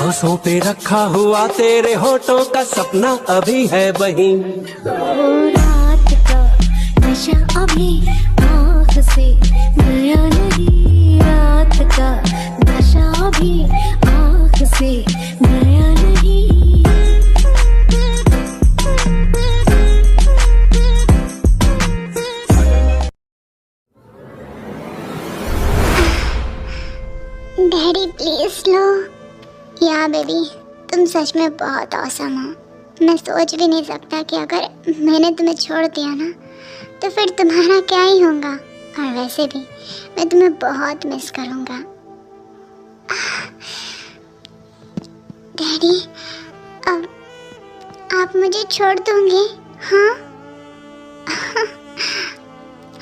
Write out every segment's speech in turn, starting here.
सांसों पे रखा हुआ तेरे होठों का सपना अभी है वहीं। रात का नशा अभी आँख से गया नहीं, रात का नशा अभी आँख से गया नहीं। डैडी प्लीज लो। या बेबी, तुम सच में बहुत औसम हो। मैं सोच भी नहीं सकता कि अगर मैंने तुम्हें छोड़ दिया ना तो फिर तुम्हारा क्या ही होगा। और वैसे भी मैं तुम्हें बहुत मिस करूँगा। डैडी, अब आप मुझे छोड़ दोगे? हाँ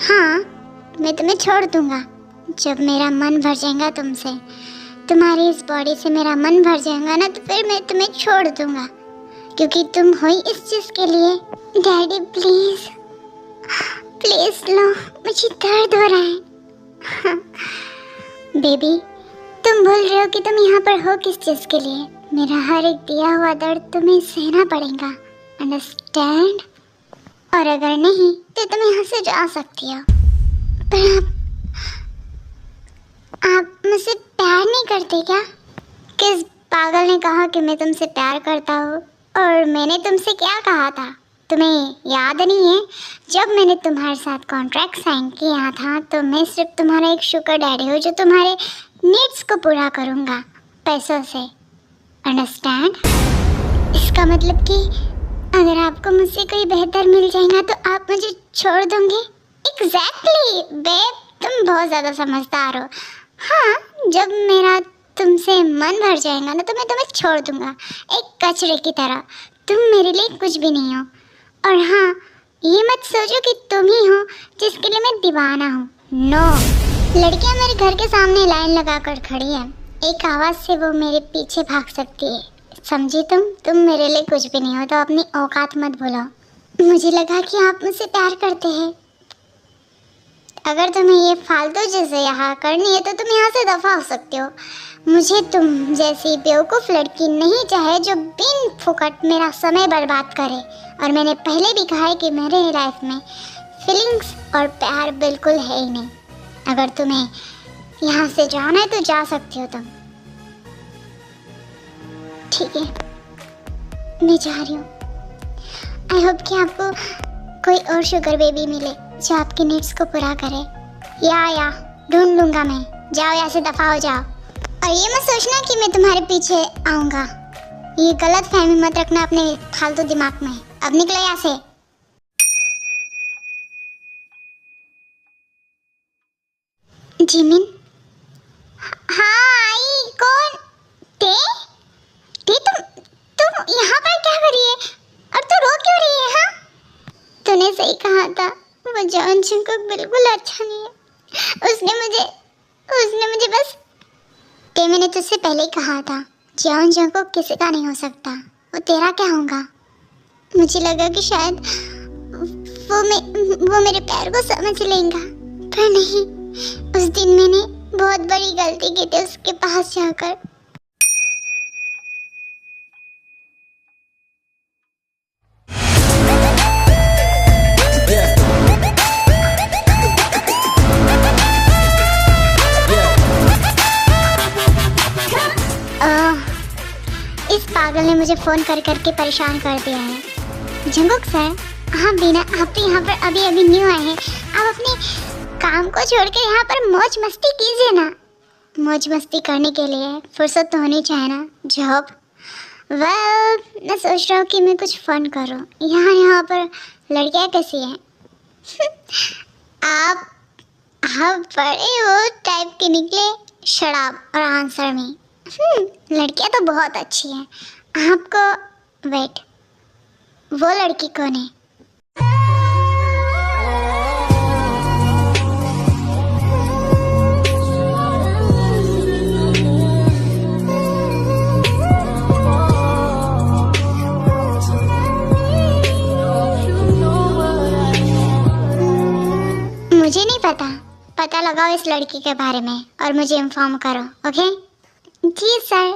हाँ, मैं तुम्हें छोड़ दूँगा जब मेरा मन भर जाएगा तुमसे। तुम्हारी इस बॉडी से मेरा मन भर जाएगा ना तो फिर मैं तुम्हें छोड़ दूंगा, क्योंकि तुम हो ही इस चीज के लिए। डैडी प्लीज प्लीज लो, मुझे दर्द हो रहा है। बेबी, तुम बोल रहे हो कि तुम यहाँ पर हो किस चीज के लिए? मेरा हर एक दिया हुआ दर्द तुम्हें सहना पड़ेगा, अंडरस्टैंड? और अगर नहीं तो तुम यहाँ से जा सकती हो। पर आप मुझसे प्यार नहीं करते क्या? किस पागल ने कहा कि मैं तुमसे प्यार करता हूँ? और मैंने तुमसे क्या कहा था? तुम्हें याद नहीं है? जब मैंने तुम्हारे साथ कॉन्ट्रैक्ट साइन किया था तो मैं सिर्फ तुम्हारा एक शुगर डैडी हूँ जो तुम्हारे नीड्स को पूरा करूँगा पैसों से, अंडरस्टैंड? इसका मतलब कि अगर आपको मुझसे कोई बेहतर मिल जाएगा तो आप मुझे छोड़ दोगे? एग्जैक्टली बेब, तुम बहुत ज़्यादा समझदार हो। हाँ, जब मेरा तुमसे मन भर जाएगा ना तो मैं तुम्हें छोड़ दूंगा, एक कचरे की तरह। तुम मेरे लिए कुछ भी नहीं हो। और हाँ, ये मत सोचो कि तुम ही हो जिसके लिए मैं दीवाना हूँ। नो, लड़कियाँ मेरे घर के सामने लाइन लगा कर खड़ी हैं, एक आवाज़ से वो मेरे पीछे भाग सकती है, समझी? तुम मेरे लिए कुछ भी नहीं हो, तो अपनी औकात मत भूलो। मुझे लगा कि आप मुझसे प्यार करते हैं। अगर तुम्हें ये फालतू चीज़ें यहाँ करनी है तो तुम यहाँ से दफ़ा हो सकते हो। मुझे तुम जैसी बेवकूफ़ लड़की नहीं चाहे जो बिन फुकट मेरा समय बर्बाद करे। और मैंने पहले भी कहा है कि मेरे लाइफ में फीलिंग्स और प्यार बिल्कुल है ही नहीं। अगर तुम्हें यहाँ से जाना है तो जा सकती हो तुम। ठीक है, मैं जा रही हूँ। आई होप कि आपको कोई और शुगर बेबी मिले जो आपके नीड्स को पूरा करे। या ढूंढ लूँगा मैं। जाओ, यहाँ से दफ़ा हो जाओ। और ये मत सोचना कि मैं तुम्हारे पीछे आऊँगा। ये गलत फहमी मत रखना अपने फालतू दिमाग में। अब निकलो यहाँ से। जिमिन? हाँ आई। कौन? ते तुम यहाँ पर क्या कर रही है? और तू रो क्यों रही है? हाँ, तूने सही कहा था, वो जॉन जंगकुक बिल्कुल अच्छा नहीं है। उसने मुझे बस मैंने तुझसे पहले ही कहा था, जॉन जंगकुक किसी का नहीं हो सकता, वो तेरा क्या होगा? मुझे लगा कि शायद वो मेरे प्यार को समझ लेगा, पर नहीं। उस दिन मैंने बहुत बड़ी गलती की थी उसके पास जाकर। इस पागल ने मुझे फ़ोन कर करके परेशान कर दिया है। जंगकुक सर, आप तो यहाँ पर अभी न्यू आए हैं। आप अपने काम को छोड़कर यहाँ पर मौज मस्ती कीजिए ना। मौज मस्ती करने के लिए फुर्सत तो होनी चाहिए ना। जॉब, मैं सोच रहा हूँ कि मैं कुछ फन करूँ। यहाँ पर लड़कियाँ कैसी हैं? आप बड़े वो टाइप के निकले, शराब और आंसर में। लड़कियाँ तो बहुत अच्छी हैं। आपको वेट, वो लड़की कौन है? मुझे नहीं पता लगाओ इस लड़की के बारे में और मुझे इन्फॉर्म करो, ओके? जी सर।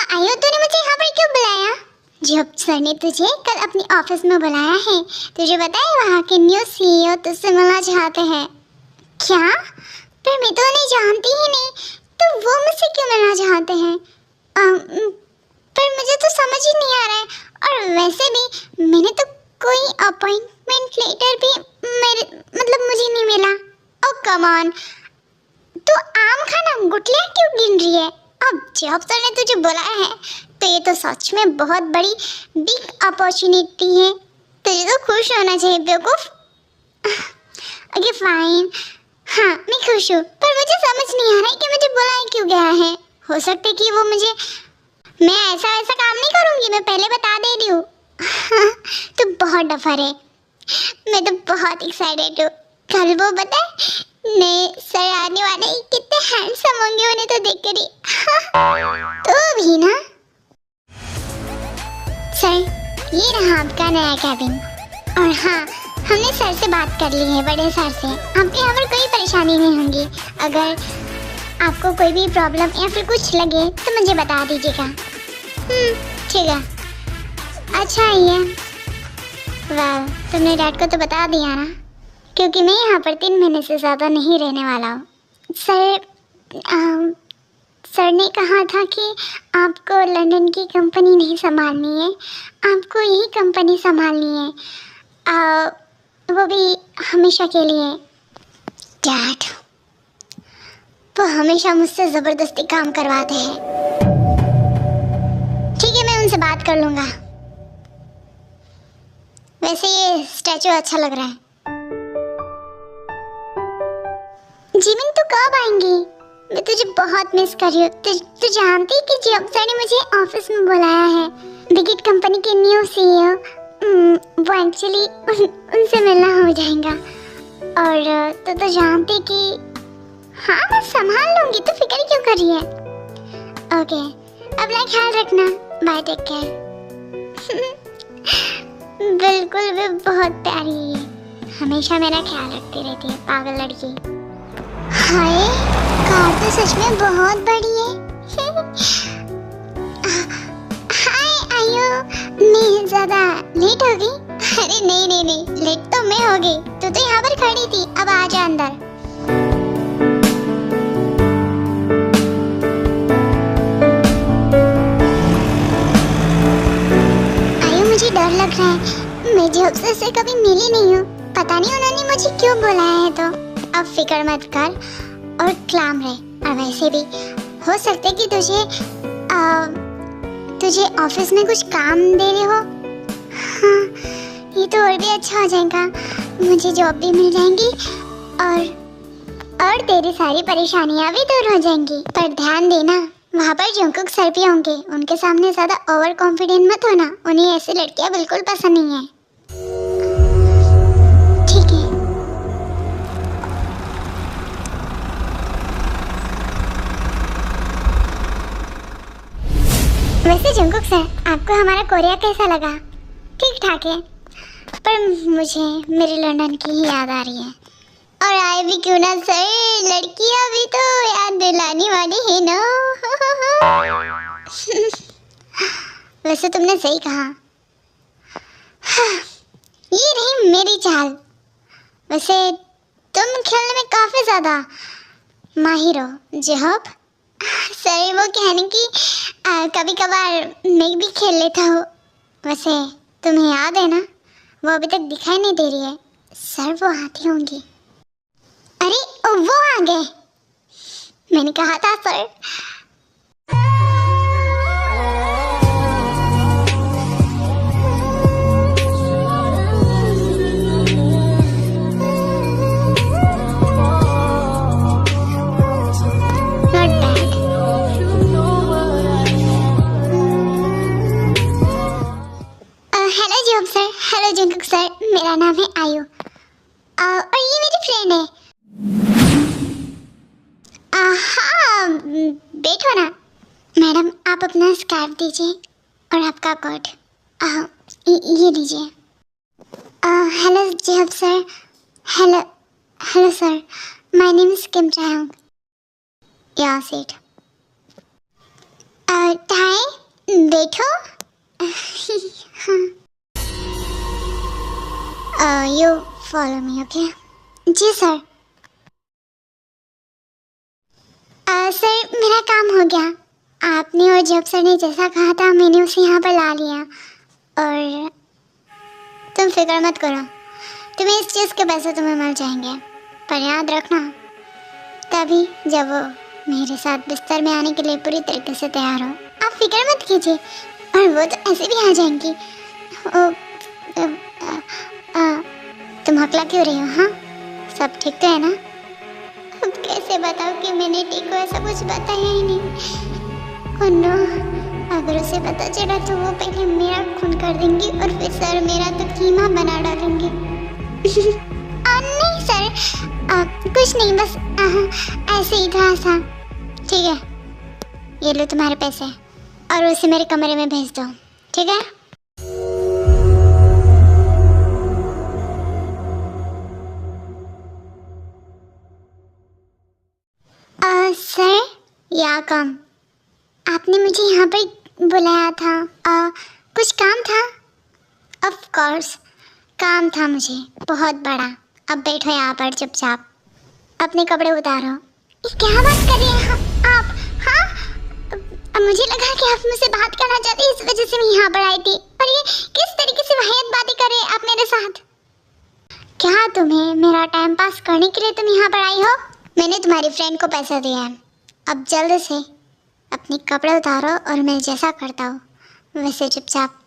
आयो, तूने मुझे यहाँ पर क्यों बुलाया? जब सर ने तुझे कल अपनी ऑफिस में बुलाया है, तुझे पता है वहाँ के न्यू सीईओ तुझसे मिलना चाहते हैं। क्या? पर मैं तो उन्हें जानती ही नहीं, तो वो मुझसे क्यों मिलना चाहते हैं? पर मुझे तो समझ ही नहीं आ रहा है। और वैसे भी मैंने तो कोई अपॉइंटमेंट लेटर भी मुझे नहीं मिला। ओ कम ऑन, तू आम खाना गुठलियाँ क्यों गिन रही है? अब जब सर ने तुझे बुलाया है तो ये तो सच में बहुत बड़ी बिग अपॉर्चुनिटी है। तुझे तो खुश होना चाहिए बेवकूफ। ओके फाइन, हाँ मैं खुश हूँ, पर मुझे समझ नहीं आ रहा है कि मुझे बुलाया क्यों गया है। हो सकता है कि वो मुझे, मैं ऐसा काम नहीं करूँगी, मैं पहले बता दे रही हूँ। तू बहुत डफर है। मैं तो बहुत एक्साइटेड हूँ। कल वो बता नए सर आने वाले हैं, कितने हैंडसम होंगे उन्हें तो देख कर ही। तो भी ना सर, ये रहा आपका नया कैबिन। और हाँ, हमने सर से बात कर ली है, बड़े सर से। आपके यहाँ पर कोई परेशानी नहीं होगी। अगर आपको कोई भी प्रॉब्लम या फिर कुछ लगे तो मुझे बता दीजिएगा। ठीक है। अच्छा ये वाह, तुमने डैड को तो बता दिया ना, क्योंकि मैं यहाँ पर 3 महीने से ज़्यादा नहीं रहने वाला हूँ। सर ने कहा था कि आपको लंदन की कंपनी नहीं संभालनी है, आपको यही कंपनी संभालनी है, वो भी हमेशा के लिए। डैड, वो हमेशा मुझसे ज़बरदस्ती काम करवाते हैं। ठीक है, मैं उनसे बात कर लूँगा। वैसे ये स्टैचू अच्छा लग रहा है। जिमिन तू कब आएंगी? मैं तुझे बहुत मिस कर रही हूँ। तू जानती है कि जब सर ने मुझे ऑफिस में बुलाया है, बिगिट कंपनी के न्यू सीईओ, वो एक्चुअली उनसे मिलना हो जाएगा। और तो जानती कि हाँ मैं संभाल लूँगी, तो फिक्र क्यों कर रही है? ओके, अपना ख्याल रखना। Bye, take care. बिल्कुल भी बहुत प्यारी है, हमेशा मेरा ख्याल रखती रहती है, पागल लड़की। हाय, कार तो सच में बहुत बड़ी है। हाय आयो, मैं ज़्यादा लेट हो गई? अरे नहीं, लेट तो मैं हो गई। तू तो यहाँ पर खड़ी थी, अब आ जा अंदर। मुझे डर लग रहा है, मैं जब से कभी मिली नहीं हूँ। पता नहीं उन्होंने मुझे क्यों बुलाया है। तो अब फिक्र मत कर और क्लाम रहे। और वैसे भी हो सकता है कि तुझे ऑफिस में कुछ काम दे रहे हो। हाँ, ये तो और भी अच्छा हो जाएगा, मुझे जॉब भी मिल जाएंगी और तेरी सारी परेशानियाँ भी दूर हो जाएंगी। पर ध्यान देना, वहाँ पर जंकुक सर भी होंगे, उनके सामने ज़्यादा ओवर कॉन्फिडेंट मत होना, उन्हें ऐसी लड़कियाँ बिल्कुल पसंद नहीं है। ठीक है। वैसे जंकुक सर, आपको हमारा कोरिया कैसा लगा? ठीक ठाक है, पर मुझे मेरी लंदन की ही याद आ रही है। और आए भी क्यों ना सर, लड़कियां भी तो याद दिलाने वाली है ना। वैसे तुमने सही कहा। ये रही मेरी चाल। वैसे तुम खेलने में काफी ज्यादा माहिर हो। जब सर वो कहने की कभी कभार मैं भी खेल लेता हूँ। वैसे तुम्हें याद है ना, वो अभी तक दिखाई नहीं दे रही है। सर वो आती होंगी। अरे वो आ गए, मैंने कहा था sir. Hello job sir, hello Jungkook sir, मेरा नाम है आयु और ये मेरी फ्रेंड है। हाँ बैठो ना। मैडम आप अपना स्कार्फ दीजिए और आपका कोट ये दीजिए। Hello job sir, hello sir, my name is Kim Chaeyoung. या सीट। टाई बैठो। You follow me, okay? जी सर। सर मेरा काम हो गया। आपने और जब सर ने जैसा कहा था मैंने उसे यहाँ पर ला लिया। और तुम फिक्र मत करो, तुम्हें इस चीज़ के पैसे तुम्हें मिल जाएंगे। पर याद रखना, तभी जब वो मेरे साथ बिस्तर में आने के लिए पूरी तरीके से तैयार हो। आप फिक्र मत कीजिए, और वो तो ऐसे भी आ जाएंगी। तुम हकला क्यों रही हो? हाँ, सब ठीक तो है ना? अब कैसे बताओ कि मैंने टी को ऐसा कुछ बताया ही नहीं। ओह नो, अगर उसे पता चला तो वो पहले मेरा खून कर देंगी और फिर सर मेरा तो कीमा बना डालेंगे। नहीं सर, कुछ नहीं, बस ऐसे ही था सा। ठीक है, ये लो तुम्हारे पैसे और उसे मेरे कमरे में भेज दो, ठीक है? सर, या कम, आपने मुझे यहाँ पर बुलाया था। कुछ काम था? ऑफ कोर्स काम था मुझे, बहुत बड़ा। अब बैठो यहाँ पर चुपचाप, अपने कपड़े उतारो। क्या बात कर रहे हैं आप? हाँ, अब मुझे लगा कि आप मुझसे बात करना चाहते हैं, इस वजह से मैं यहाँ पर आई थी। और ये किस तरीके से वाहियात बातें कर रहे हैं आप मेरे साथ? क्या तुम्हें मेरा टाइम पास करने के लिए तुम यहाँ पर आई हो? मैंने तुम्हारी फ्रेंड को पैसा दिया है, अब जल्द से अपने कपड़े उतारो और मैं जैसा करता हूँ वैसे चुपचाप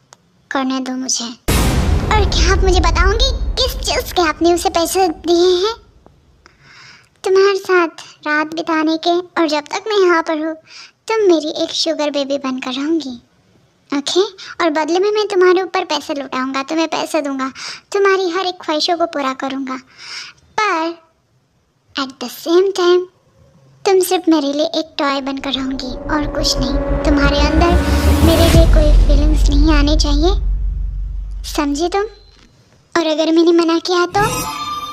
करने दो मुझे। और क्या आप मुझे बताओगे किस चीज़ के आपने उसे पैसे दिए हैं? तुम्हारे साथ रात बिताने के, और जब तक मैं यहाँ पर हूँ तुम मेरी एक शुगर बेबी बनकर रहूँगी, ओके? और बदले में मैं तुम्हारे ऊपर पैसे लुटाऊँगा, तुम्हें पैसे दूँगा, तुम्हारी हर एक ख्वाहिशों को पूरा करूँगा। पर एट द सेम टाइम तुम सिर्फ मेरे लिए एक टॉय बनकर रहूँगी और कुछ नहीं। तुम्हारे अंदर मेरे लिए कोई फीलिंग्स नहीं आने चाहिए, समझे तुम? और अगर मैंने मना किया तो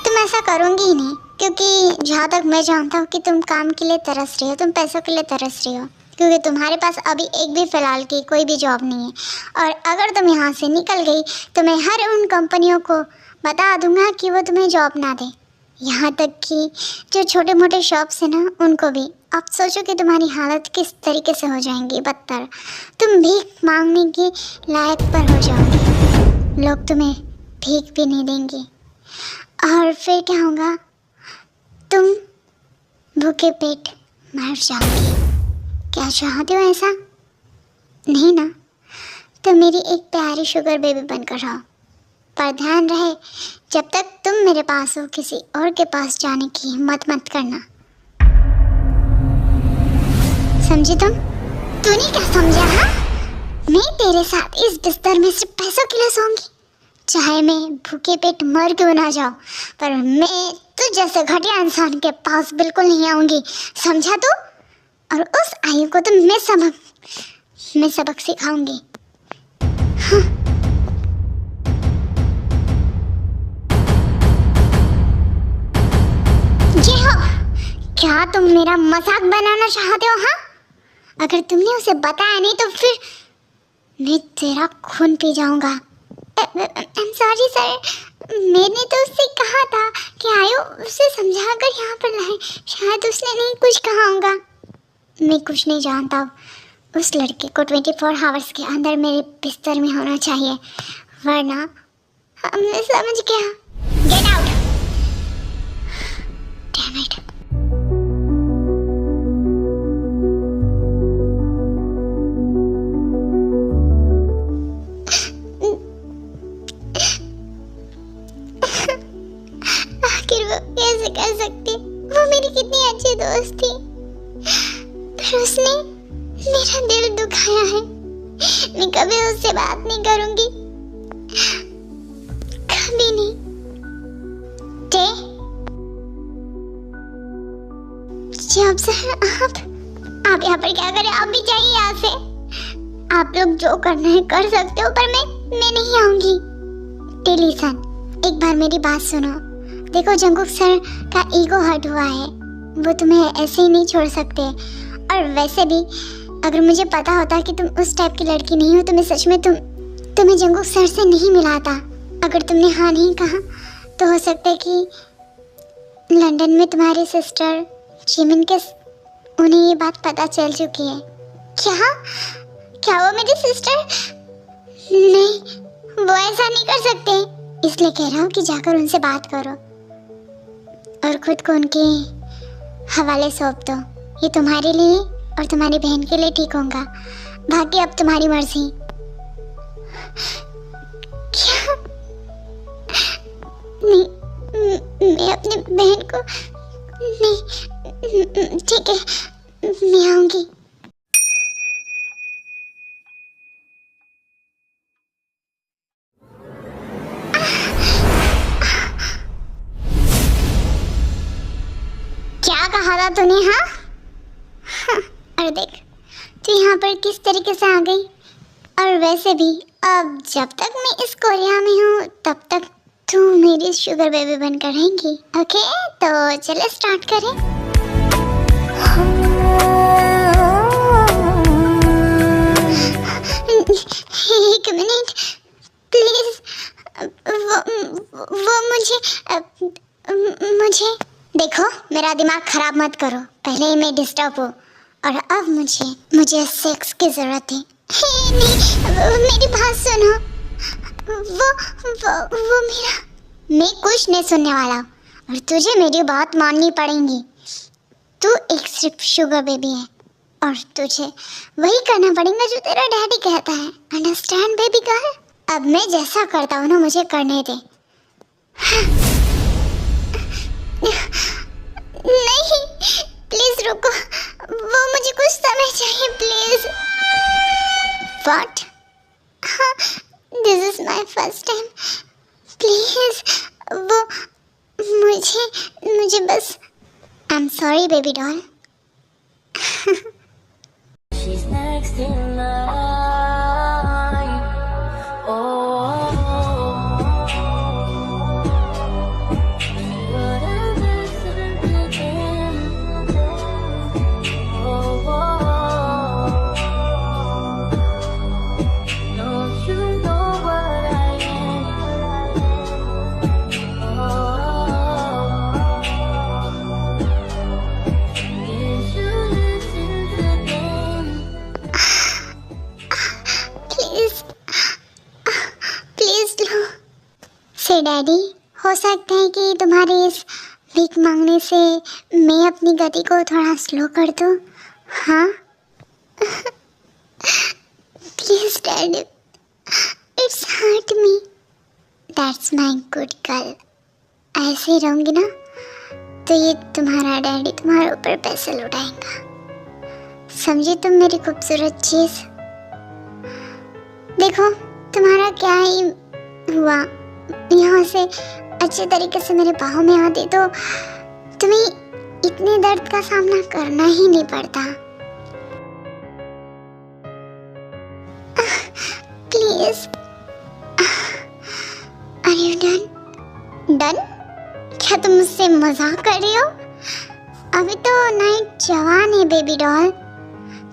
तुम ऐसा करोगी ही नहीं, क्योंकि जहाँ तक मैं जानता हूँ कि तुम काम के लिए तरस रही हो, तुम पैसों के लिए तरस रही हो, क्योंकि तुम्हारे पास अभी एक भी फ़िलहाल की कोई भी जॉब नहीं है। और अगर तुम यहाँ से निकल गई तो मैं हर उन कंपनियों को बता दूँगा कि वो तुम्हें जॉब ना दे, यहाँ तक कि जो छोटे मोटे शॉप्स हैं ना उनको भी। आप सोचो कि तुम्हारी हालत किस तरीके से हो जाएंगी बदतर। तुम भीख मांगने के लायक पर हो जाओगी, लोग तुम्हें भीख भी नहीं देंगे। और फिर क्या होगा? तुम भूखे पेट मर जाओगी। क्या चाहते हो ऐसा? नहीं ना? तो मेरी एक प्यारी शुगर बेबी बनकर रहो। पर ध्यान रहे, जब तक तुम मेरे पास हो किसी और के पास जाने की हिम्मत मत करना, समझी तुम? तूने क्या समझा? हाँ, मैं तेरे साथ इस बिस्तर में सिर्फ पैसों के लिए सोऊंगी, चाहे मैं भूखे पेट मर क्यों ना जाऊं, पर मैं तुझ जैसे घटिया इंसान के पास बिल्कुल नहीं आऊंगी, समझा तू? और उस आयु को तो मैं सबक सिखाऊंगी। हाँ। ये हो, क्या तुम मेरा मजाक बनाना चाहते हो? हाँ, अगर तुमने उसे बताया नहीं तो फिर मैं तेरा खून पी जाऊंगा। सॉरी सर, मैंने तो उससे कहा था कि आयो उसे समझाकर यहाँ पर लाए, शायद उसने नहीं कुछ कहा होगा। मैं कुछ नहीं जानता, उस लड़के को 24 आवर्स के अंदर मेरे बिस्तर में होना चाहिए, वरना हमने समझ गया। Get out. Damn it. आखिर वो कैसे कर सकती? वो मेरी कितनी अच्छी दोस्त थी, पर उसने मेरा दिल दुखाया है। मैं कभी उससे बात नहीं करूंगी, कभी नहीं। जब सर आप यहाँ पर क्या करें? आप भी जाइए यहाँ से। आप लोग जो करना है कर सकते हो, पर मैं नहीं आऊंगी। टेलीसन, एक बार मेरी बात सुनो। देखो, जंगकुक सर का ईगो हर्ट हुआ है, वो तुम्हें ऐसे ही नहीं छोड़ सकते। और वैसे भी अगर मुझे पता होता कि तुम उस टाइप की लड़की नहीं हो तो मैं सच में तुम्हें जंगकुक सर से नहीं मिलाता। अगर तुमने हाँ नहीं कहा तो हो सकता है कि लंदन में तुम्हारी सिस्टर जिमिन के उन्हें ये बात पता चल चुकी है। क्या वो मेरी सिस्टर? नहीं, वो ऐसा नहीं कर सकते, इसलिए कह रहा हूँ कि जाकर उनसे बात करो और खुद को उनके हवाले सौंप दो। ये तुम्हारे लिए और तुम्हारी बहन के लिए ठीक होगा, बाकी अब तुम्हारी मर्जी। क्या? नहीं, मैं अपनी बहन को नहीं, ठीक है, मैं आऊंगी। क्या कहा था तूने? हाँ, अरे देख तू यहाँ पर किस तरीके से आ गई। और वैसे भी अब जब तक मैं इस कोरिया में हूँ तब तक तू मेरी शुगर बेबी बनकर रहेंगी। ओके, तो चले स्टार्ट करें। एक मिनट प्लीज, वो मुझे देखो, मेरा दिमाग खराब मत करो। पहले ही मैं डिस्टर्ब हूँ और अब मुझे सेक्स की जरूरत है। नहीं, मेरी बात सुनो। वो मेरा, मैं कुछ नहीं सुनने वाला और तुझे मेरी बात माननी पड़ेगी। तू एक सिर्फ शुगर बेबी है और तुझे वही करना पड़ेगा जो तेरा डैडी कहता है। Understand baby girl? अब मैं जैसा करता हूँ ना, मुझे करने दे। नहीं, प्लीज रुको, वो मुझे कुछ समय चाहिए please. What? This is my first time, please वो मुझे बस, I am sorry baby doll. She's next in line. Oh, but I listen again. Oh, no, you know what I am. Yes, you listen again. Please लो। से daddy, हो सकता है कि तुम्हारे इस भीख मांगने से मैं अपनी गति को थोड़ा स्लो कर दूं। हाँ please daddy, it's hurt me. That's my good girl. ऐसे ही रहूंगी ना तो ये तुम्हारा डैडी तुम्हारे ऊपर पैसे लुटाएगा। समझी तुम मेरी खूबसूरत चीज? देखो तुम्हारा क्या ही हुआ, यहाँ से अच्छे तरीके से मेरे बाहों में आते तो तुम्हें इतने दर्द का सामना करना ही नहीं पड़ता। Please, are you done? क्या तुम मुझसे मजाक कर रही हो? अभी तो नाइट जवान है बेबी डॉल,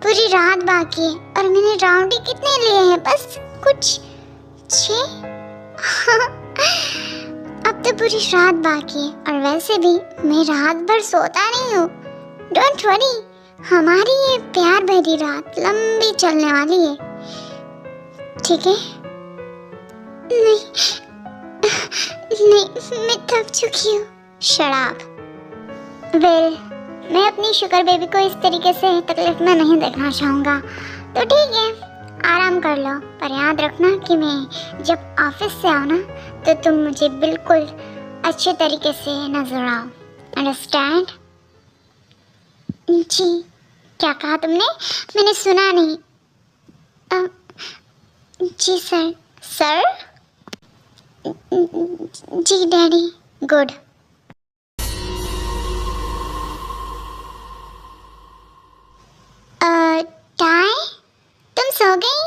पूरी रात बाकी है और मैंने राउंड ही कितने लिए हैं? बस कुछ 6। अब तो पूरी रात बाकी है और वैसे भी मैं रात भर सोता नहीं हूँ। डोंट वरी, हमारी ये प्यार भरी रात लंबी चलने वाली है, ठीक है? नहीं, मैं थक चुकी हूँ। शराब। वेल, मैं अपनी शुगर बेबी को इस तरीके से तकलीफ में नहीं देखना चाहूँगा, तो ठीक है, आराम कर लो। पर याद रखना कि मैं जब ऑफिस से आऊँ ना तो तुम मुझे बिल्कुल अच्छे तरीके से नजर आओ। अंडरस्टैंड? जी, क्या कहा तुमने? मैंने सुना नहीं। जी सर। सर? जी डैडी। गुड। टाई, तुम सो गई?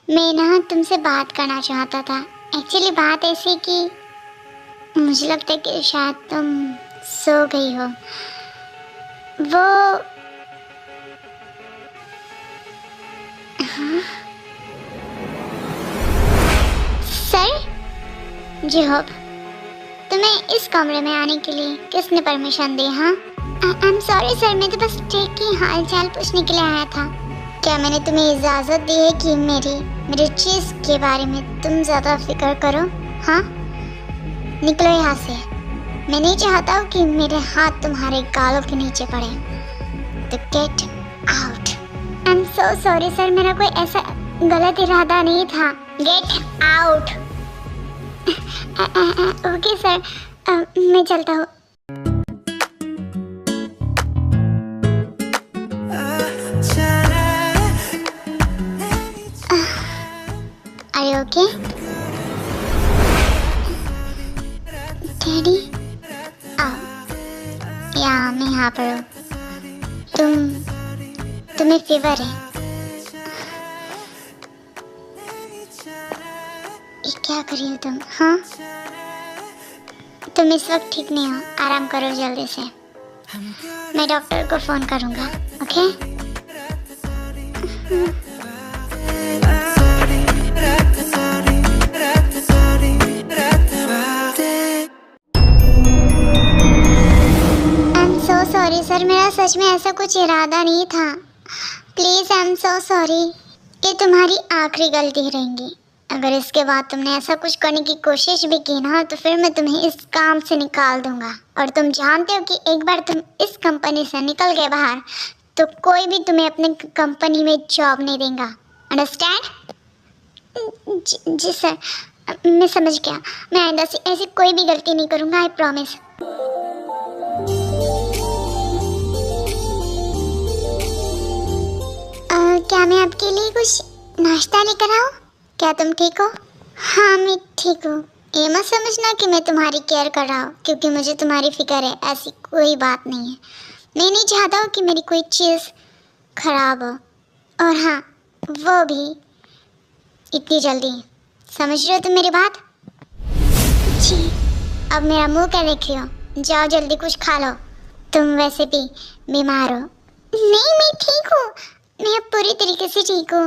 मैं ना तुमसे बात करना चाहता था। एक्चुअली बात ऐसी कि मुझे लगता है कि शायद तुम सो गई हो। वो सर जी होप, तुम्हें इस कमरे में आने के लिए किसने परमिशन दी? हाँ, आई एम सॉरी सर, मैं तो बस टेक की हाल चाल पूछने के लिए आया था। क्या मैंने तुम्हें इजाज़त दी है कि मेरी चीज़ के बारे में तुम ज़्यादा फिक्र करो? हाँ, निकलो यहाँ से। मैं नहीं चाहता हूँ कि मेरे हाथ तुम्हारे गालों के नीचे पड़े। तो get out. I am so sorry sir, मेरा कोई ऐसा गलत इरादा नहीं था। Get out. ओके सर, मैं चलता हूँ। Are you okay? डैडी, या मैं यहाँ पर हूँ। तुम्हें फीवर है? ये क्या कर रही हो तुम? हाँ, तुम इस वक्त ठीक नहीं हो, आराम करो जल्दी से। मैं डॉक्टर को फोन करूँगा। ओके? सॉरी सर, मेरा सच में ऐसा कुछ इरादा नहीं था। Please, I am so sorry. ये तुम्हारी आखिरी गलती रहेगी। अगर इसके बाद तुमने ऐसा कुछ करने की कोशिश भी की ना, तो फिर मैं तुम्हें इस काम से निकाल दूंगा। और तुम जानते हो कि एक बार तुम इस कंपनी से निकल गए बाहर, तो कोई भी तुम्हें अपने कंपनी में जॉब नहीं देगा। अंडरस्टैंड? जी सर, मैं समझ गया। मैं आइंदा से ऐसी कोई भी गलती नहीं करूँगा, आई प्रॉमिस। क्या मैं आपके लिए कुछ नाश्ता लेकर आऊँ? क्या तुम ठीक हो? हाँ, मैं ठीक हूँ। ये मत समझना कि मैं तुम्हारी केयर कर रहा हूँ, क्योंकि मुझे तुम्हारी फिक्र है, ऐसी कोई बात नहीं है। मैं नहीं चाहता हूँ कि मेरी कोई चीज़ खराब हो। और हाँ, वो भी इतनी जल्दी। समझ रहे हो तुम मेरी बात? जी। अब मेरा मुँह क्या देख रही हो? जाओ जल्दी कुछ खा लो। तुम वैसे भी बीमार हो। नहीं, मैं ठीक हूँ। मैं अब पूरी तरीके से ठीक हूँ।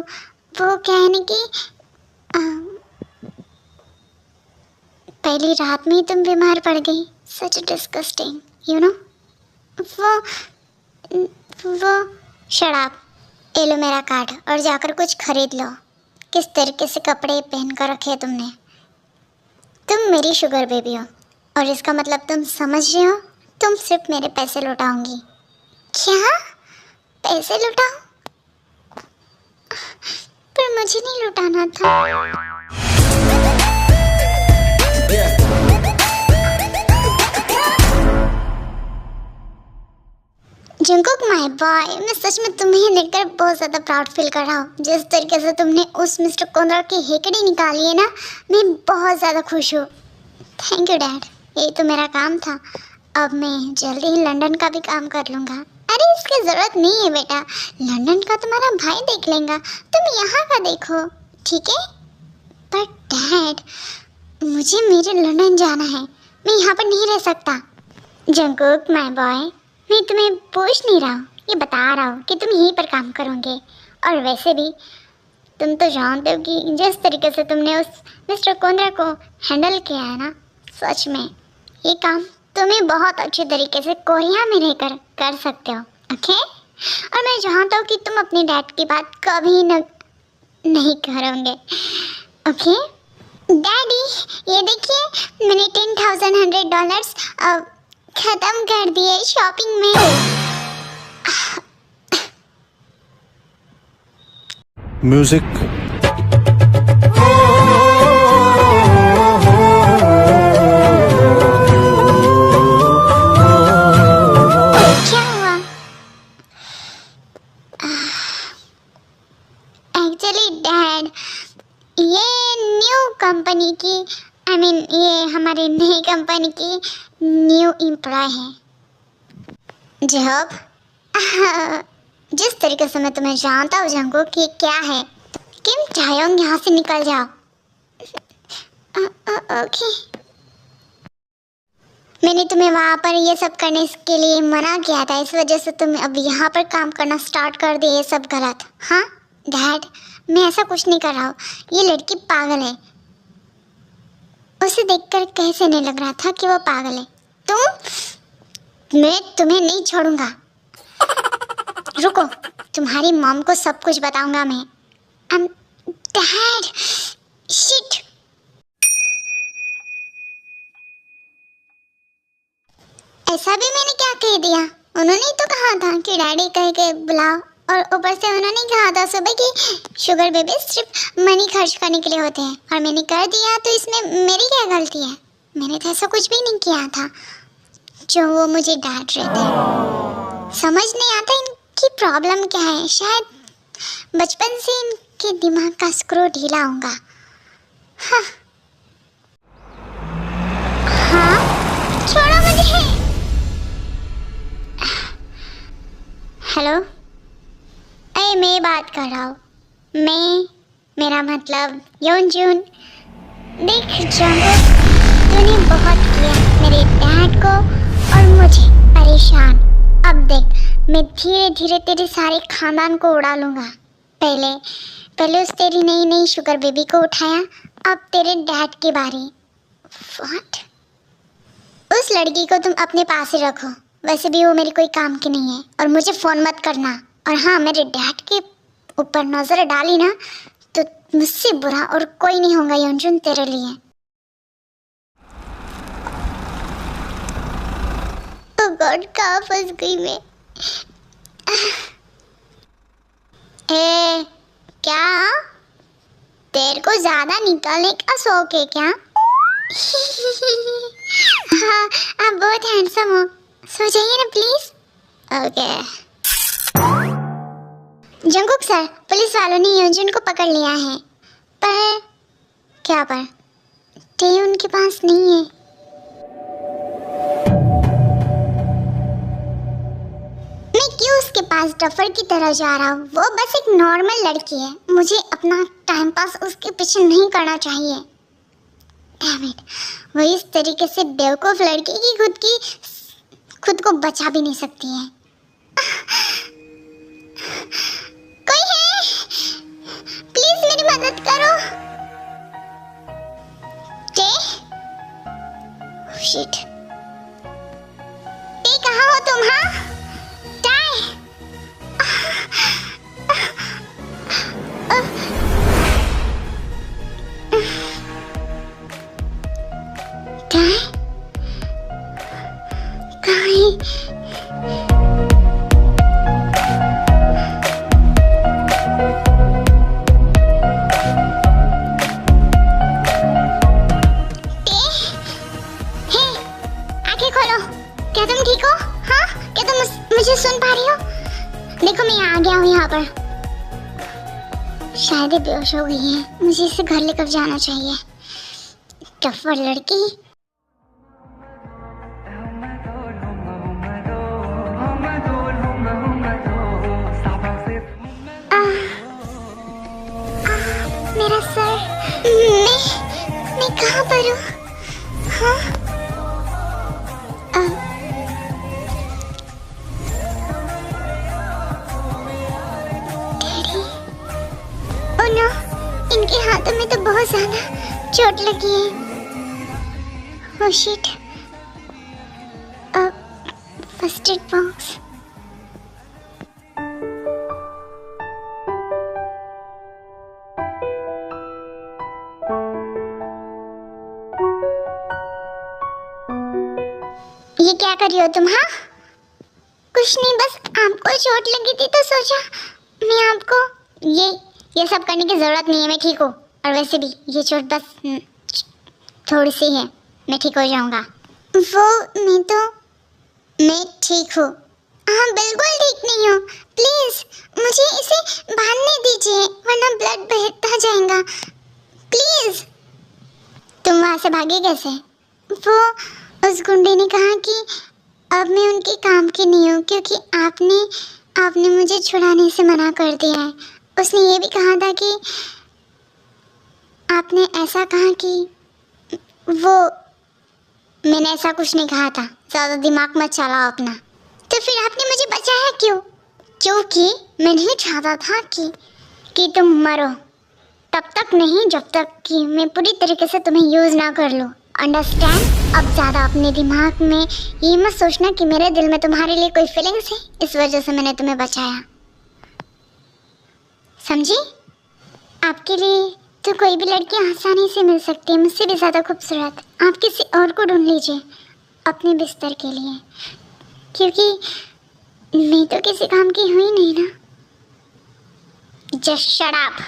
वो क्या है ना कि पहली रात में ही तुम बीमार पड़ गई। सच डिस्गस्टिंग, यू नो। वो शराब। ले लो मेरा कार्ड और जाकर कुछ खरीद लो। किस तरीके से कपड़े पहन कर रखे तुमने। तुम मेरी शुगर बेबी हो, और इसका मतलब तुम समझ रहे हो, तुम सिर्फ मेरे पैसे लौटाओगी। क्या? पैसे लौटाओ? पर मुझे नहीं लौटाना था। जंगकुक माय बॉय, मैं सच में तुम्हें देखकर बहुत ज़्यादा प्राउड फील कर रहा हूँ। जिस तरीके से तुमने उस मिस्टर कोंद्रा की हेकड़ी निकाली है ना, मैं बहुत ज़्यादा खुश हूँ। थैंक यू डैड, ये तो मेरा काम था। अब मैं जल्दी ही लंदन का भी काम कर लूँगा। अरे इसकी ज़रूरत नहीं है बेटा, लंदन का तुम्हारा भाई देख लेगा, तुम यहाँ का देखो, ठीक है? पर डैड, मुझे मेरे लंदन जाना है, मैं यहाँ पर नहीं रह सकता। जंगकुक माय बॉय, मैं तुम्हें पूछ नहीं रहा हूँ, ये बता रहा हूँ कि तुम यहीं पर काम करोगे। और वैसे भी तुम तो जानते हो कि जिस तरीके से तुमने उस मिस्टर कोंद्रा को हैंडल किया है ना, सच में ये काम तुम्हें बहुत अच्छे तरीके से कोरिया में रहकर कर सकते हो। ओके? और मैं चाहता हूँ कि तुम अपने डैड की बात कभी नहीं करोगे। ओके? डैडी, ये देखिए मैंने $10,100 ख़त्म कर दिए शॉपिंग में। म्यूजिक। क्या हुआ? एक्चुअली डैड, ये न्यू कंपनी की ये हमारी नई कंपनी की न्यू एम्प्लॉय है। जॉब? जिस तरीके से मैं तुम्हें जानता हूँ जंगकुक कि क्या है, किम चायोंग यहाँ से निकल जाओ। ओके। मैंने तुम्हें वहाँ पर ये सब करने के लिए मना किया था, इस वजह से तुम अब यहाँ पर काम करना स्टार्ट कर दिए। ये सब गलत। हाँ डैड, मैं ऐसा कुछ नहीं कर रहा हूँ। ये लड़की पागल है। उसे देखकर कैसे नहीं लग रहा था कि वो पागल है। मैं तुम्हें नहीं छोड़ूंगा। रुको, तुम्हारी मॉम को सब कुछ बताऊंगा मैं। Dad, shit. ऐसा भी मैंने क्या कह दिया? उन्होंने तो कहा था कि डैडी कह के बुलाओ, और ऊपर से उन्होंने कहा था सुबह कि शुगर बेबी सिर्फ मनी खर्च करने के लिए होते हैं, और मैंने कर दिया, तो इसमें मेरी क्या गलती है? मैंने तो ऐसा कुछ भी नहीं किया था जो वो मुझे डांट रहे थे। समझ नहीं आता इनकी प्रॉब्लम क्या है। शायद बचपन से इनके दिमाग का स्क्रू ढीला होगा। हाँ, छोड़ो मुझे। हेलो, अरे मैं बात कर रहा हूँ। मेरा मतलब योनजुन। देख जंगुक, तूने बहुत किया मेरे डैड को और मुझे परेशान। अब देख, मैं धीरे धीरे तेरे सारे खानदान को उड़ा लूँगा। पहले उस तेरी नई शुगर बेबी को उठाया, अब तेरे डैड की बारी। व्हाट? उस लड़की को तुम अपने पास ही रखो। वैसे भी वो मेरी कोई काम की नहीं है, और मुझे फ़ोन मत करना। और हाँ, मेरे डैड के ऊपर नज़र डाली ना तो मुझसे बुरा और कोई नहीं होगा योनजुन तेरे लिए। ओ गॉड, कहाँ फंस गई मैं? क्या तेरे को ज़्यादा निकालने का शौक है क्या? हाँ, आप बहुत हैंडसम हो। सो जाइए ना please. Okay. Jungkook sir, police वालों ने योनजुन को पकड़ लिया है। पर क्या पर? टे उनके पास नहीं है। मैं क्यों उसके पास डफर की तरह जा रहा हूँ? वो बस एक नॉर्मल लड़की है। मुझे अपना टाइम पास उसके पीछे नहीं करना चाहिए। डैम इट, वो इस तरीके से बेवकूफ लड़की की खुद को बचा भी नहीं सकती है। कोई है? प्लीज मेरी मदद करो। टे? शिट। टे कहाँ हो तुम? हाँ? टाई? टाई? क्या तुम ठीक हो? हाँ, क्या तुम मुझे सुन पा रही हो? देखो, मैं आ गया हूँ यहाँ पर। शायद ये बेहोश हो गई है। मुझे इसे घर लेकर जाना चाहिए। टफर लड़की। मेरा सर। मैं कहाँ पर हूँ? हाँ? इनके हाथों में तो बहुत ज्यादा चोट लगी है। Oh shit. First aid box. ये क्या कर रही हो तुम? हाँ, कुछ नहीं, बस आपको चोट लगी थी तो सोचा मैं आपको ये सब करने की ज़रूरत नहीं है। मैं ठीक हूँ, और वैसे भी ये चोट बस थोड़ी सी है, मैं ठीक हो जाऊँगा। मैं ठीक हूँ। हाँ, बिल्कुल ठीक नहीं हूँ। प्लीज़ मुझे इसे बांधने दीजिए, वरना ब्लड बहता जाएगा। प्लीज़। तुम वहाँ से भागे कैसे? वो उस गुंडे ने कहा कि अब मैं उनके काम की नहीं हूँ, क्योंकि आपने मुझे छुड़ाने से मना कर दिया है। उसने ये भी कहा था कि आपने ऐसा कहा कि वो मैंने ऐसा कुछ नहीं कहा था, ज़्यादा दिमाग मत चलाओ अपना। तो फिर आपने मुझे बचाया क्यों? क्योंकि मैं नहीं चाहता था कि तुम मरो। तब तक नहीं जब तक कि मैं पूरी तरीके से तुम्हें यूज़ ना कर लूँ। अंडरस्टैंड? अब ज़्यादा अपने दिमाग में ये मत सोचना कि मेरे दिल में तुम्हारे लिए कोई फीलिंग्स है, इस वजह से मैंने तुम्हें बचाया। समझी? आपके लिए तो कोई भी लड़की आसानी से मिल सकती है, मुझसे भी ज़्यादा खूबसूरत। आप किसी और को ढूंढ लीजिए अपने बिस्तर के लिए, क्योंकि मैं तो किसी काम की हुई नहीं ना। Just shut up.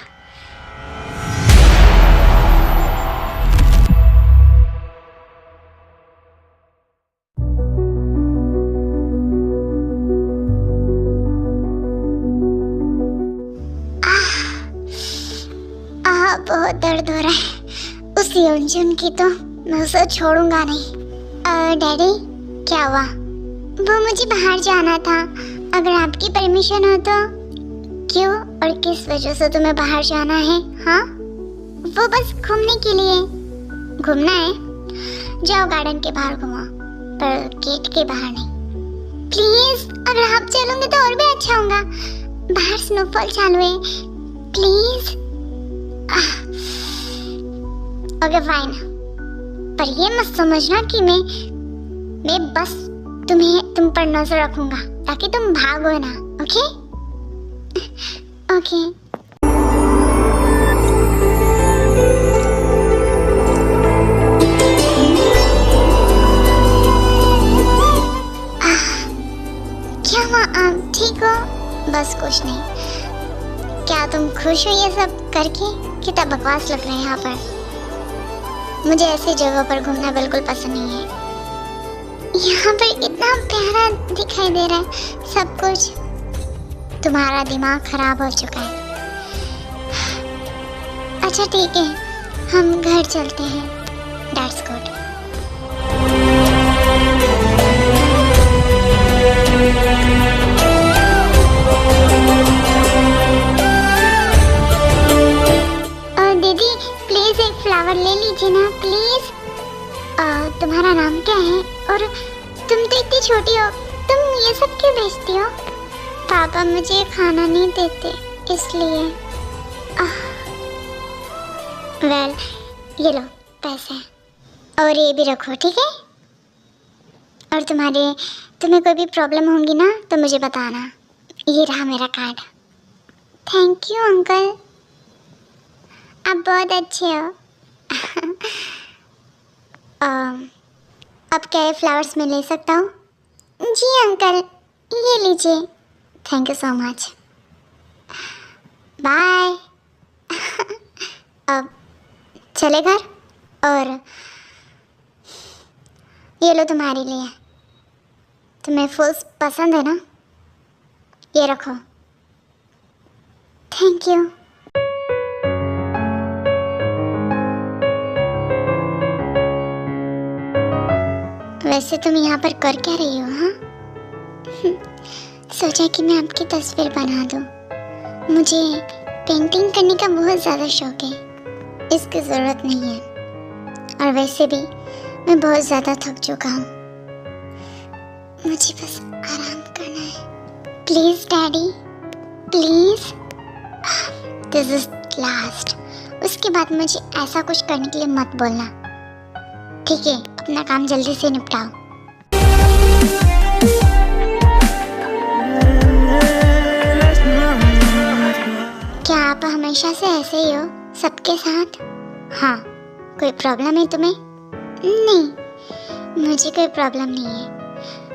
बहुत दर्द हो रहा है। उस योंजन की तो मैं उसे छोड़ूंगा नहीं। डैडी, क्या हुआ? वो मुझे बाहर जाना था, अगर आपकी परमिशन हो तो। क्यों और किस वजह से तुम्हें बाहर जाना है? हाँ, वो बस घूमने के लिए। घूमना है? जाओ गार्डन के बाहर घूमो, पर गेट के बाहर नहीं। प्लीज, अगर आप चलोगे तो और भी अच्छा होगा। बाहर स्नोफॉल चालू है, प्लीज। ओके फाइन, पर ये मत समझना कि मैं बस तुम पर नजर रखूंगा ताकि तुम भागो ना। Okay okay. क्या हुआ? आप ठीक हो? बस कुछ नहीं। क्या तुम खुश हो ये सब करके? कितना बकवास लग रहा है यहाँ पर। मुझे ऐसी जगह पर घूमना बिल्कुल पसंद नहीं है। यहाँ पर इतना प्यारा दिखाई दे रहा है सब कुछ। तुम्हारा दिमाग खराब हो चुका है। अच्छा ठीक है, हम घर चलते हैं। That's good. दीदी प्लीज एक फ्लावर ले लीजिए ना, प्लीज। तुम्हारा नाम क्या है? और तुम तो इतनी छोटी हो, तुम ये सब क्यों बेचती हो? पापा मुझे खाना नहीं देते इसलिए। वेल, ये लो पैसे, और ये भी रखो, ठीक है? और तुम्हें कोई भी प्रॉब्लम होंगी ना तो मुझे बताना। ये रहा मेरा कार्ड। थैंक यू अंकल, आप बहुत अच्छे हो। अब क्या ये फ्लावर्स मैं ले सकता हूँ? जी अंकल, ये लीजिए। Thank you so much, bye. अब चले घर। और ये लो तुम्हारे लिए। तुम्हें फूल्स पसंद है ना? ये रखो। Thank you. वैसे तुम यहाँ पर कर क्या रही हो? हाँ, सोचा कि मैं आपकी तस्वीर बना दूँ। मुझे पेंटिंग करने का बहुत ज़्यादा शौक है, इसकी ज़रूरत नहीं है। और वैसे भी मैं बहुत ज़्यादा थक चुका हूँ, मुझे बस आराम करना है। Please daddy, please, this is last. उसके बाद मुझे ऐसा कुछ करने के लिए मत बोलना, ठीक है? अपना काम जल्दी से निपटाओ। क्या आप हमेशा से ऐसे ही हो सबके साथ? हाँ, कोई प्रॉब्लम है तुम्हें? नहीं, मुझे कोई प्रॉब्लम नहीं है।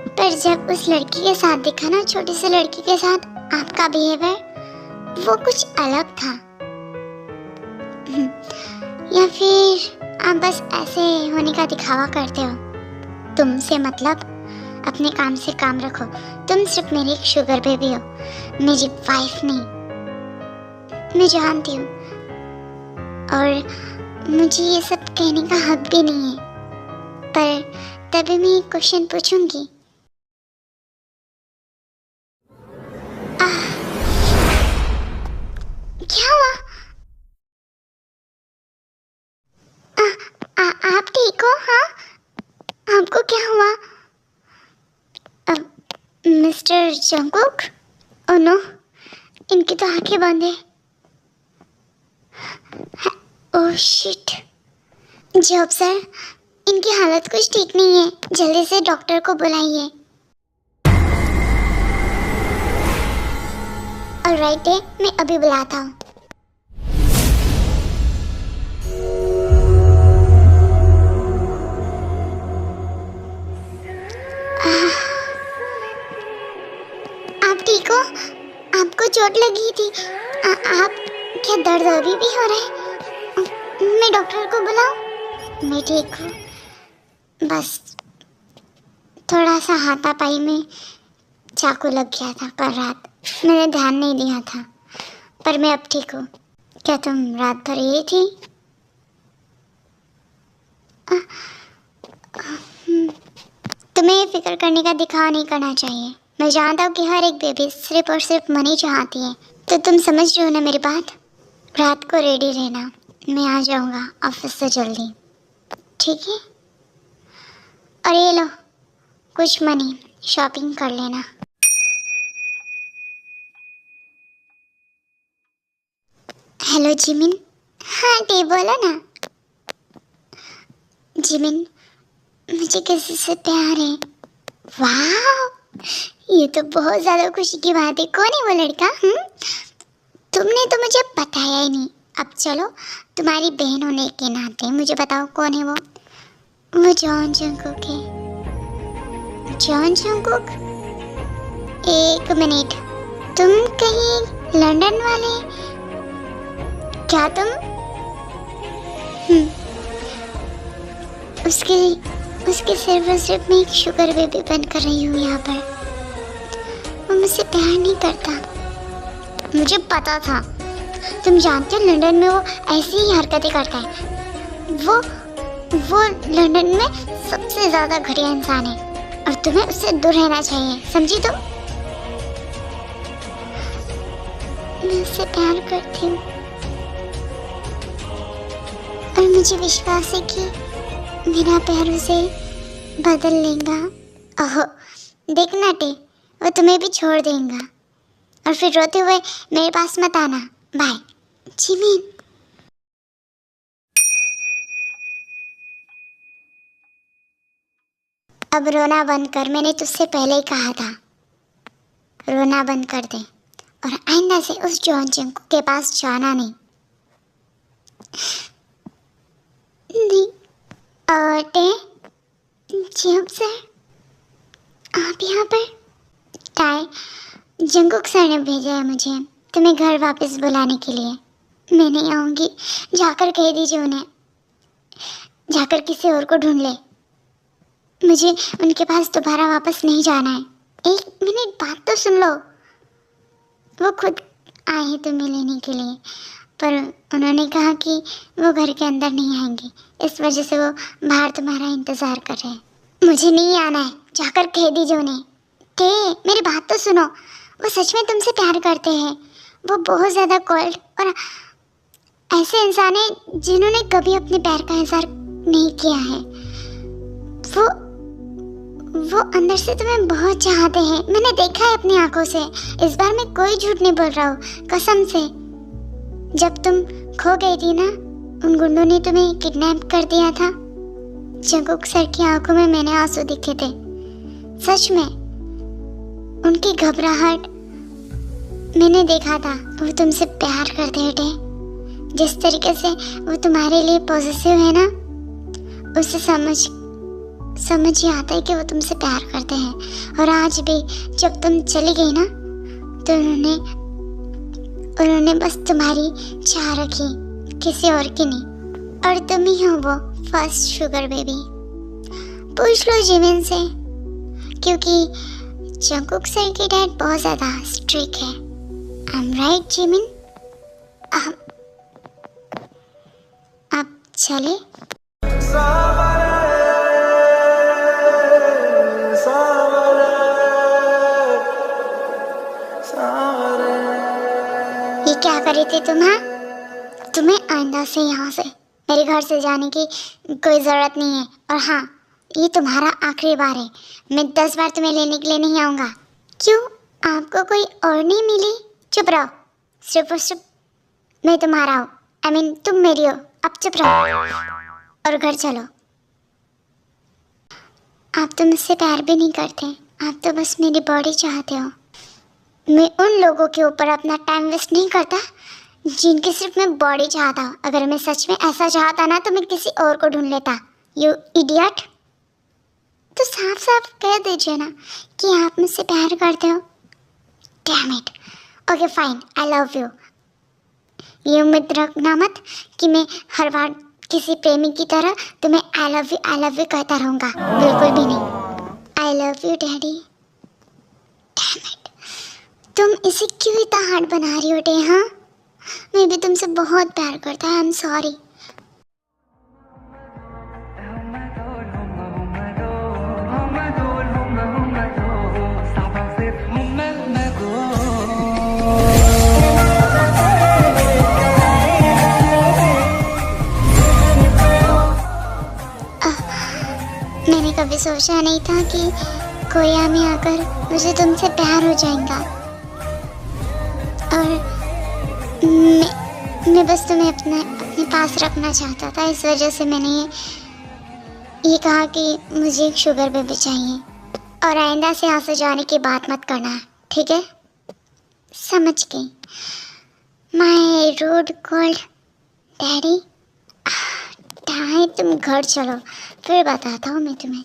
पर जब उस लड़की के साथ दिखा ना, छोटी सी लड़की के साथ, आपका बिहेवियर वो कुछ अलग था। या फिर आप बस ऐसे होने का दिखावा करते हो? तुमसे मतलब, अपने काम से काम रखो। तुम सिर्फ मेरी एक शुगर बेबी हो, मेरी वाइफ नहीं। मैं जानती हूँ, और मुझे ये सब कहने का हक भी नहीं है, पर तभी मैं एक क्वेश्चन पूछूंगी। क्या हुआ? आप ठीक हो? हाँ, क्या हुआ? Mister Jungkook? ओह नो, इनकी तो आंखें बंद है। Oh shit. जॉब सर, इनकी हालत कुछ ठीक नहीं है, जल्दी से डॉक्टर को बुलाइए। ऑलराइट है, मैं अभी बुलाता हूँ। आप ठीक हो? आपको चोट लगी थी? आप क्या दर्द अभी भी हो रहा है? मैं डॉक्टर को बुलाऊं? मैं ठीक हूँ, बस थोड़ा सा हाथापाई में चाकू लग गया था कल रात, मैंने ध्यान नहीं दिया था, पर मैं अब ठीक हूँ। क्या तुम रात भर यही थी? तुम्हें फिक्र करने का दिखावा नहीं करना चाहिए। मैं जानता हूँ कि हर एक बेबी सिर्फ और सिर्फ मनी चाहती है, तो तुम समझ रहे हो ना मेरी बात? रात को रेडी रहना, मैं आ जाऊँगा ऑफिस से जल्दी, ठीक है? और ये लो कुछ मनी, शॉपिंग कर लेना। Hello Jimin. हाँ टी बोलो ना। जिमिन, मुझे किसी से प्यार है। वाह, ये तो बहुत ज्यादा खुशी की बात है। कौन है वो लड़का? तुमने तो मुझे बताया ही नहीं। अब चलो, तुम्हारी बहन होने के नाते मुझे बताओ कौन है वो? वो जॉन जंगकुक है। John Jungkook? एक मिनट, तुम कहीं लंदन वाले? क्या तुम? उसके सिर्फ और सिर्फ मैं एक शुगर बेबी बन कर रही हूँ यहाँ पर। वो मुझसे प्यार नहीं करता, मुझे पता था। तुम जानते हो लंदन में वो ऐसी ही हरकतें करता है। वो लंदन में सबसे ज्यादा घटिया इंसान है और तुम्हें उससे दूर रहना चाहिए, समझी तुम? मैं उससे प्यार करती हूँ और मुझे विश्वास है कि मेरा प्यार उसे बदल लेगा। ओहो, देखना टे, वो तुम्हें भी छोड़ देगा और फिर रोते हुए मेरे पास मत आना। Bye Jimin. अब रोना बंद कर, मैंने तुझसे पहले ही कहा था। रोना बंद कर दे और आइंदा से उस जॉन जंगकुक के पास जाना नहीं। जब सर आप यहाँ पर? टाई, जंगकुक सर ने भेजा है मुझे तुम्हें घर वापस बुलाने के लिए। मैं नहीं आऊँगी, जाकर कह दीजिए उन्हें, जाकर किसी और को ढूंढ ले। मुझे उनके पास दोबारा वापस नहीं जाना है। एक मिनट बात तो सुन लो। वो खुद आए हैं तुम्हें लेने के लिए, पर उन्होंने कहा कि वो घर के अंदर नहीं आएंगे, इस वजह से वो बाहर तुम्हारा इंतज़ार कर रहे हैं। मुझे नहीं आना है, जाकर कह दीजिए उन्हें। टे, मेरी बात तो सुनो। वो सच में तुमसे प्यार करते हैं। वो बहुत ज़्यादा कोल्ड और ऐसे इंसान हैं जिन्होंने कभी अपने प्यार का इजहार नहीं किया है। वो अंदर से तुम्हें बहुत चाहते हैं, मैंने देखा है अपनी आंखों से। इस बार मैं कोई झूठ नहीं बोल रहा हूँ, कसम से। जब तुम खो गई थी ना, उन गुंडों ने तुम्हें किडनैप कर दिया था। जंगकुक सर की आंखों में मैंने आंसू दिखे थे, सच में। उनकी घबराहट मैंने देखा था। वो तुमसे प्यार करते थे। जिस तरीके से वो तुम्हारे लिए पॉजिटिव है ना, उससे समझ ही आता है कि वो तुमसे प्यार करते हैं। और आज भी जब तुम चली गई ना, तो उन्होंने बस तुम्हारी चाह रखी, किसी और की नहीं। और तुम ही हो वो फर्स्ट शुगर बेबी। पूछ लो जिमिन से, क्योंकि जंगकुक सर की डैड बहुत ज़्यादा स्ट्रिक्ट है। I am right Jimin? आप चले? ये क्या करे थे तुम? हाँ, तुम्हें आइंदा से यहाँ से मेरे घर से जाने की कोई ज़रूरत नहीं है। और हाँ, ये तुम्हारा आखिरी बार है। मैं 10 बार तुम्हें लेने के लिए नहीं आऊँगा। क्यों, आपको कोई और नहीं मिली? चुप रहो, सिर्फ और सिर्फ मैं तुम्हारा हूँ, I mean, तुम मेरी हो। अब चुप रहो और घर चलो। आप तो मुझसे प्यार भी नहीं करते, आप तो बस मेरी बॉडी चाहते हो। मैं उन लोगों के ऊपर अपना टाइम वेस्ट नहीं करता जिनकी सिर्फ मैं बॉडी चाहता हूँ। अगर मैं सच में ऐसा चाहता ना तो मैं किसी और को ढूंढ लेता। You idiot. तो साफ साफ कह दीजिए ना कि आप मुझसे प्यार करते हो। Damn it. Okay fine, I love you. ये उम्मीद रखना मत कि मैं हर बार किसी प्रेमी की तरह तुम्हें आई लव यू कहता रहूँगा। बिल्कुल भी नहीं। आई love you daddy. Damn it. तुम इसे क्यों इतना हार्ड बना रही हो डे? हाँ, मैं भी तुमसे बहुत प्यार करता हूँ। I am sorry. मैंने कभी सोचा नहीं था कि कोरिया में आकर मुझे तुमसे प्यार हो जाएगा। और मैं बस तुम्हें अपने पास रखना चाहता था। इस वजह से मैंने ये कहा कि मुझे एक शुगर बेबी चाहिए। और आइंदा से यहाँ से जाने की बात मत करना, ठीक है? समझ गई। My rude cold daddy. तुम घर चलो, फिर बताता हूँ मैं तुम्हें।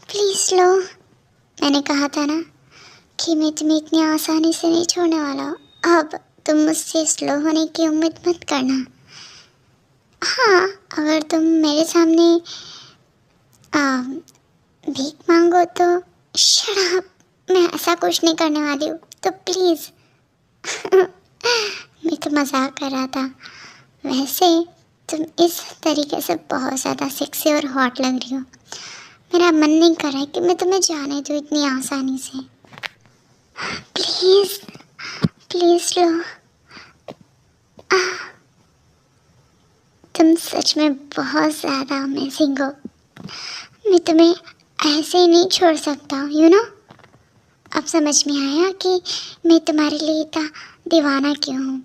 प्लीज लो। मैंने कहा था ना कि मैं तुम्हें इतनी आसानी से नहीं छोड़ने वाला हूँ। अब तुम मुझसे स्लो होने की उम्मीद मत करना। हाँ, अगर तुम मेरे सामने भीख मांगो तो शराब, मैं ऐसा कुछ नहीं करने वाली हूँ, तो प्लीज़। मैं तो मजाक कर रहा था। वैसे तुम इस तरीके से बहुत ज़्यादा सेक्सी और हॉट लग रही हो। मेरा मन नहीं कर रहा है कि मैं तुम्हें जाने दूँ इतनी आसानी से। प्लीज़ प्लीज़ लो। तुम सच में बहुत ज़्यादा अमेजिंग हो। मैं तुम्हें ऐसे ही नहीं छोड़ सकता हूँ, यू नो। अब समझ में आया कि मैं तुम्हारे लिए इतना दीवाना क्यों हूँ।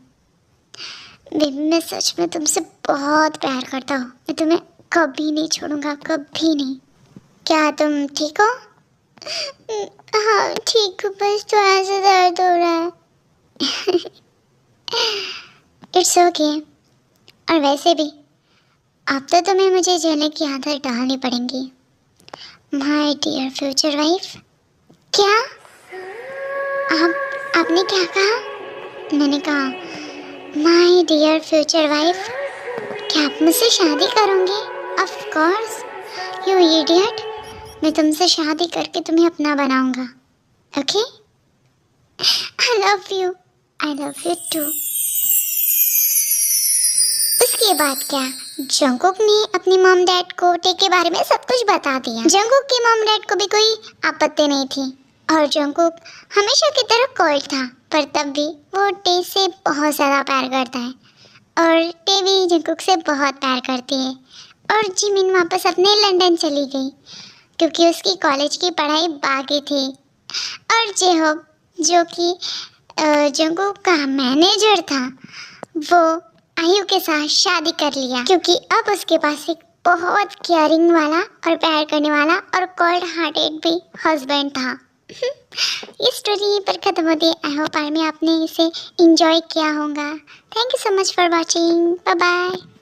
बेबी, मैं सच में तुमसे बहुत प्यार करता हूँ। मैं तुम्हें कभी नहीं छोड़ूंगा, कभी नहीं। क्या तुम ठीक हो? हाँ ठीक हूँ, बस थोड़ा सा दर्द हो रहा है। It's okay. और वैसे भी अब तो तुम्हें मुझे झेलने की आदत डालनी पड़ेगी, माय डियर फ्यूचर वाइफ। क्या आपने क्या कहा? मैंने कहा माय डियर फ्यूचर वाइफ। क्या आप मुझसे शादी करोगे? Of course you idiot. मैं तुमसे शादी करके तुम्हें अपना बनाऊंगा, okay? I love you too. उसके बाद क्या, जंगकुक ने अपनी मॉम डैड को टे के बारे में सब कुछ बता दिया। जंगकुक की मॉम डैड को भी कोई आपत्ति नहीं थी और जंगकुक हमेशा की तरह कोल्ड था, पर तब भी वो टे से बहुत ज़्यादा प्यार करता है और टे भी जंगकुक से बहुत प्यार करती है। और जिमिन वापस अपने लंदन चली गई क्योंकि उसकी कॉलेज की पढ़ाई बाकी थी। और जेहोब, जो कि जंगकुक का मैनेजर था, वो आयु के साथ शादी कर लिया क्योंकि अब उसके पास एक बहुत केयरिंग वाला और प्यार करने वाला और कोल्ड हार्टेड भी हस्बैंड था। ये स्टोरी यहीं पर खत्म होती है। आई होप आपने इसे एंजॉय किया होगा। Thank you so much for watching. Bye bye.